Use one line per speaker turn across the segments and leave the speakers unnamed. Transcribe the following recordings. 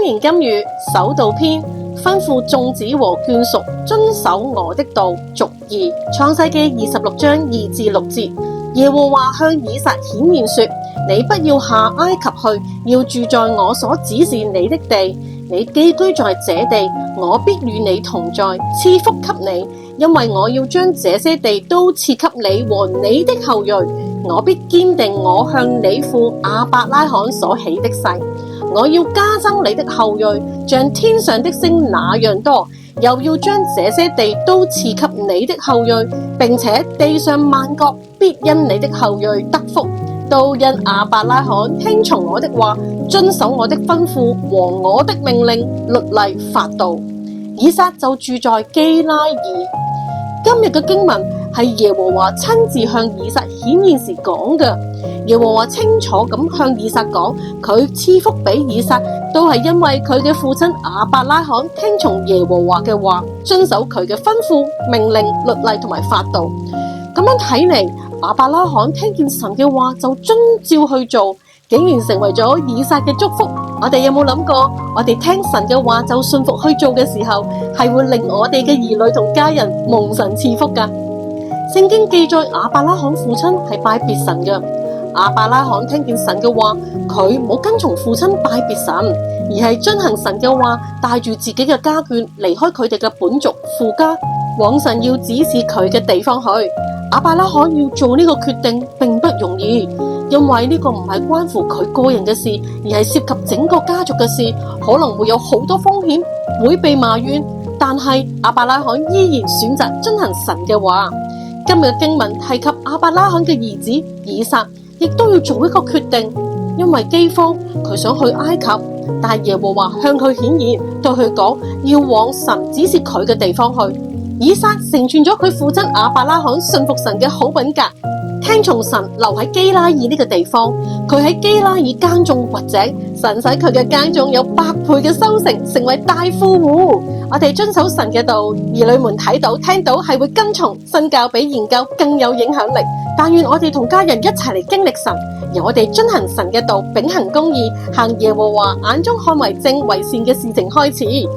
言金語首道篇，吩咐眾子和眷屬遵守我的道。續二，創世記26章2至6節。耶和華向以撒顯現說：你不要下埃及去，要住在我所指示你的地。你寄居在這地，我必與你同在，賜福給你，因為我要將這些地都賜給你和你的後裔。我必堅定我向你父亞伯拉罕所起的誓，我要加增你的後裔，像天上的星那樣多，又要將這些地都賜給你的後裔，並且地上萬國必因你的後裔得福，都因亞伯拉罕聽從我的話，遵守我的吩咐和我的命令、律例、法度。以撒就住在基拉耳。今日嘅經文係耶和華親自向以撒顯現時講嘅。耶和華清楚咁向以撒講，佢賜福俾以撒，都係因為佢嘅父親亞伯拉罕聽從耶和華嘅話，遵守佢嘅吩咐、命令、律例同埋法度。咁樣睇嚟，亞伯拉罕聽見神嘅話就遵照去做，竟然成為咗以撒嘅祝福。我哋有冇諗過，我哋聽神嘅話就信服去做嘅時候，係會令我哋嘅兒女同家人蒙神賜福噶？聖經記載亞伯拉罕父親係拜別神嘅。亞伯拉罕聽見神嘅話，佢冇跟從父親拜別神，而係遵行神嘅話，帶住自己嘅家眷離開佢哋嘅本族父家，往神要指示佢嘅地方去。亞伯拉罕要做呢個決定並不容易，因為呢個唔係關乎佢個人嘅事，而係涉及整個家族嘅事，可能會有好多風險，會被埋怨。但係亞伯拉罕依然選擇遵行神嘅話。今日嘅經文提及亞伯拉罕嘅兒子以撒，亦都要做一個決定，因為饑荒，佢想去埃及，但係耶和華向佢顯現，對佢講要往神指示佢嘅地方去。以撒成全咗佢父親亞伯拉罕信服神嘅好品格，聽從神留喺基拉耳呢個地方。佢喺基拉耳耕種掘井，神使佢嘅耕種有100倍嘅收成，成為大富戶。我哋遵守神嘅道，兒女們睇到聽到係會跟從，身教比研究更有影響力。但願我哋同家人一齊嚟經歷神，由我哋遵行神嘅道，秉行公義，行耶和華眼中看為正為善嘅事情開始。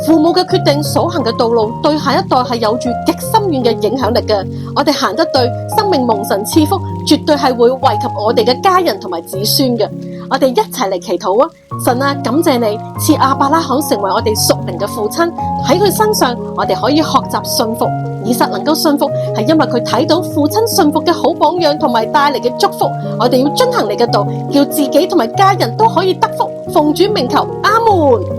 父母嘅決定所行嘅道路，對下一代係有住極深遠嘅影響力嘅。我哋行得對，生命蒙神賜福，絕對係會惠及我哋嘅家人同埋子孫嘅。我哋一齊嚟祈禱啊！神啊，感謝你賜亞伯拉罕成為我哋屬靈嘅父親，喺佢身上我哋可以學習信服。以撒能夠信服，係因為佢睇到父親信服嘅好榜樣同埋帶嚟嘅祝福。我哋要遵行你嘅道，叫自己同埋家人都可以得福。奉主名求，阿門。